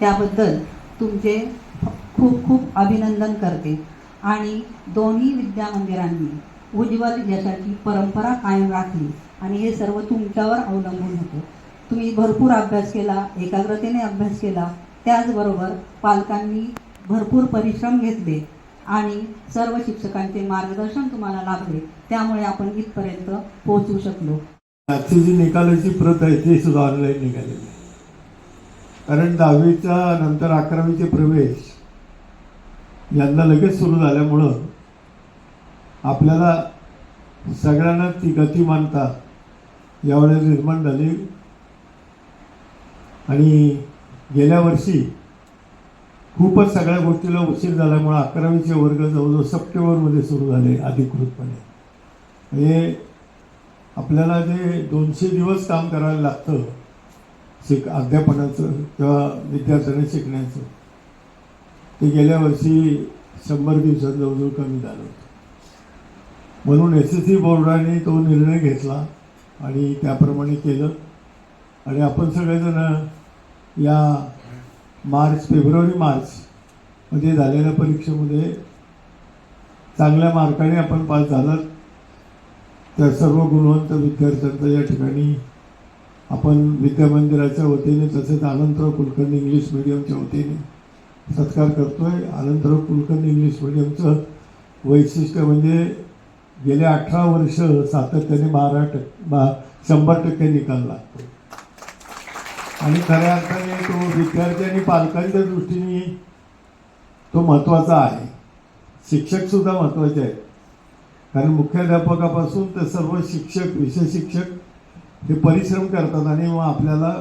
त्याबद्दल तुमचे खूप खूप अभिनंदन करते। आणि दोन्ही विद्यामंदिरांनी उज्ज्वल यशाची परंपरा कायम राखली आणि हे सर्व तुमच्यावर अवलंबून होतं। तुम्ही भरपूर अभ्यास केला, एकाग्रतेने अभ्यास केला, त्याचबरोबर पालकांनी भरपूर परिश्रम घेतले आणि सर्व शिक्षकांचे मार्गदर्शन तुम्हाला लाभले, त्यामुळे आपण इथपर्यंत पोहोचू शकलो। आजची जी निकालाची प्रत आहे ती सुद्धा ऑनलाईन निघालेली आहे, कारण 10वीच्या नंतर 11वीचे प्रवेश यंदा लगेच सुरू झाल्यामुळं आपल्याला सगळ्यांना ती गतिमानता यावेळेस निर्माण झाली। आणि गेल्या वर्षी खूपच सगळ्या गोष्टीला उशीर झाल्यामुळे 11वीचे वर्ग जवळजवळ सप्टेंबरमध्ये सुरू झाले अधिकृतपणे। म्हणजे आपल्याला जे 200 दिवस काम करायला लागतं अध्यापनाचं किंवा विद्यार्थ्यांना शिकण्याचं, ते गेल्या वर्षी 100 दिवसात जवळजवळ कमी झालं होतं। म्हणून SSC बोर्डाने तो निर्णय घेतला आणि त्याप्रमाणे केलं आणि आपण सगळेजण या फेब्रुवारी मार्च मध्ये झालेल्या परीक्षेमध्ये चांगल्या मार्काने आपण पास झालात। त्या सर्व गुणवंत विद्यार्थ्यांचा या ठिकाणी आपण विद्यामंदिराच्या वतीने तसेच आनंदराव कुलकर्णी इंग्लिश मीडियमच्या वतीने सत्कार करतोय। आनंदराव कुलकर्णी इंग्लिश मीडियमचं वैशिष्ट्य म्हणजे गेले 18 वर्ष सातत्याने 100% निकाल लागतो आणि खऱ्या अर्थाने तो विद्यार्थी आणि पालकांच्या दृष्टीने तो महत्त्वाचा आहे। शिक्षकसुद्धा महत्त्वाचे आहेत, कारण मुख्याध्यापकापासून ते सर्व शिक्षक, विषय शिक्षक हे परिश्रम करतात आणि मग आपल्याला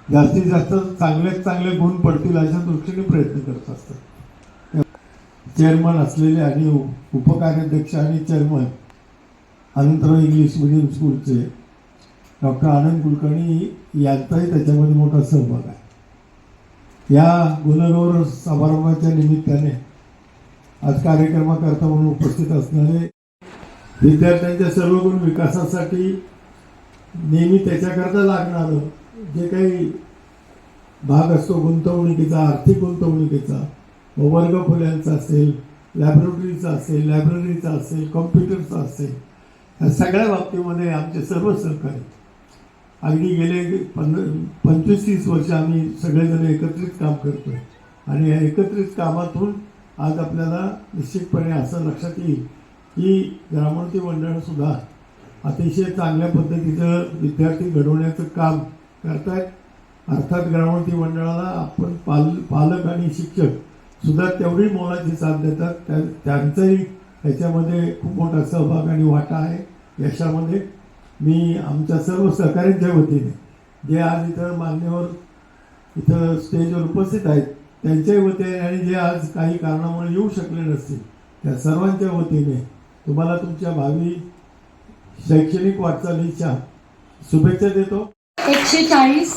जास्तीत जास्त चांगल्यात चांगले गुण पडतील अशा दृष्टीने प्रयत्न करत असतात। चेअरमन असलेले आणि उपकार्याध्यक्ष आणि चेअरमन आनंदराव इंग्लिश मीडियम स्कूलचे डॉक्टर आनंद कुलकर्णी यांचाही त्याच्यामध्ये मोठा सहभाग आहे। या गुणगौरव समारंभाच्या निमित्ताने आज कार्यक्रमाकरता म्हणून उपस्थित असणारे विद्यार्थ्यांच्या सर्व गुण विकासासाठी नेहमी त्याच्याकरता लागणारं जे काही भाग असतो गुंतवणुकीचा, आर्थिक गुंतवणुकीचा, वर्ग खोल्यांचा असेल, लॅबोरेटरीचा असेल, लायब्ररीचा असेल, कॉम्प्युटरचा असेल, या सगळ्या बाबतीमध्ये आमचे सर्व सहकारी अगदी गेले 25-30 वर्ष आम्ही सगळेजण एकत्रित काम करतोय आणि या एकत्रित कामातून आज आपल्याला निश्चितपणे असं लक्षात येईल की ग्रामोन्नती मंडळसुद्धा अतिशय चांगल्या पद्धतीचं विद्यार्थी घडवण्याचं काम करतायत। अर्थात ग्रामोन्नती मंडळाला आपण पालक आणि शिक्षक सुद्धा तेवढी मोलाची साथ देतात, त्यांचाही ह्याच्यामध्ये खूप मोठा सहभाग आणि वाटा आहे यशामध्ये। मी आमच्या सर्व सहकाऱ्यांच्या वतीने जे आज इथं मान्यवर इथं स्टेजवर उपस्थित आहेत त्यांच्याही वतीने आणि जे आज काही कारणामुळे येऊ शकले नसतील त्या सर्वांच्या वतीने तुम्हाला तुमच्या भावी शैक्षणिक वाटचालीच्या शुभेच्छा देतो। 140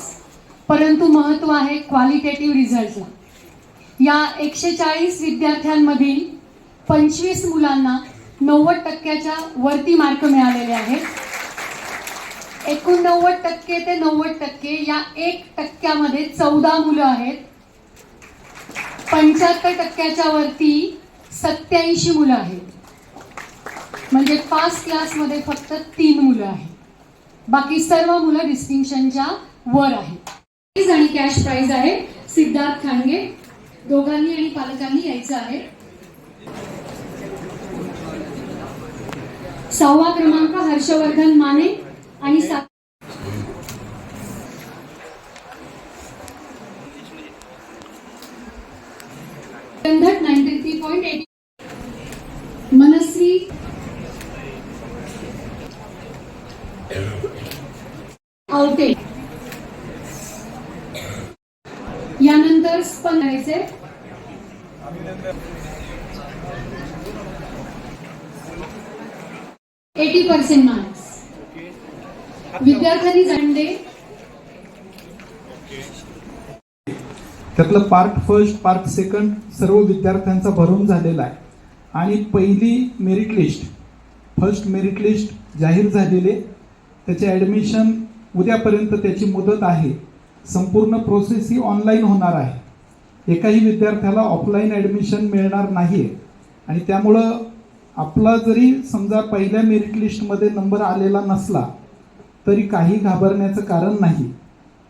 परंतु महत्त्व आहे क्वालिटेटिव्ह रिझल्टला। या 140 विद्यार्थ्यांमधील 25 मुलांना 90% वरती मार्क मिळालेले आहेत। 89% ते 90% या 1% 14 मुलं आहेत। 75% वरती 87 मुलं आहेत, म्हणजे पास क्लासमध्ये फक्त 3 मुलं आहेत, बाकी सर्व मुलं डिस्टिंक्शनच्या वर आहेत। आणि कॅश प्राइज आहे। सिद्धार्थ खांडगे दोघांनी आणि पालकांनी यायचं आहे। 6वा क्रमांक हर्षवर्धन माने आणि 93.8 मनस्वी आवटे। यानंतर स्पंदायचे 80% मार्क्स विद्यार्थ्यांनी जाणले। त्यातलं पार्ट फर्स्ट, पार्ट सेकंड सर्व विद्यार्थ्यांचा भरून झालेला आहे आणि पहिली merit list, first merit list जाहीर झालेले, त्याचे ॲडमिशन उद्यापर्यंत त्याची मुदत आहे संपूर्ण प्रोसेस ही ऑनलाईन होणार आहे. एकाही विद्यार्थ्याला ऑफलाईन ॲडमिशन मिळणार नाही आहे. आणि त्यामुळं आपला जरी समजा पहिल्या मेरिट लिस्टमध्ये नंबर आलेला नसला तरी काही घाबरण्याचं कारण नाही,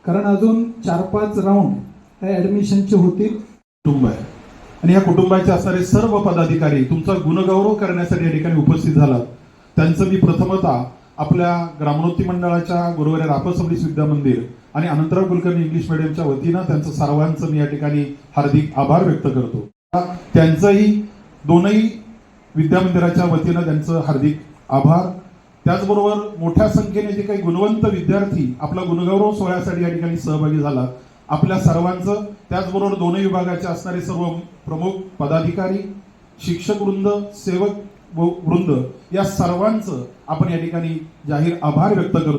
कारण अजून 4-5 राऊंड त्या ॲडमिशनचे होतील. कुटुंब आहे आणि या कुटुंबाचे असणारे सर्व पदाधिकारी तुमचा गुणगौरव करण्यासाठी या ठिकाणी उपस्थित झालात. त्यांचं मी प्रथमतः आपल्या ग्रामोन्नती मंडळाच्या गुरुवारी रापसवलीस विद्या मंदिर आणि अनंतराव कुलकर्णी इंग्लिश मिडियमच्या वतीनं त्यांचं सर्वांचं मी या ठिकाणी हार्दिक आभार व्यक्त करतो. त्यांचंही दोनही विद्या मंदिराच्या वतीनं त्यांचं हार्दिक आभार. त्याचबरोबर मोठ्या संख्येने जे काही गुणवंत विद्यार्थी आपला गुणगौरव सोहळ्यासाठी या ठिकाणी सहभागी झाला, आपल्या सर्वांचं, त्याचबरोबर दोन्ही विभागाचे असणारे सर्व प्रमुख पदाधिकारी, शिक्षक वृंद, सेवक वृंद या सर्वांचं आपण या ठिकाणी जाहीर आभार व्यक्त करतो.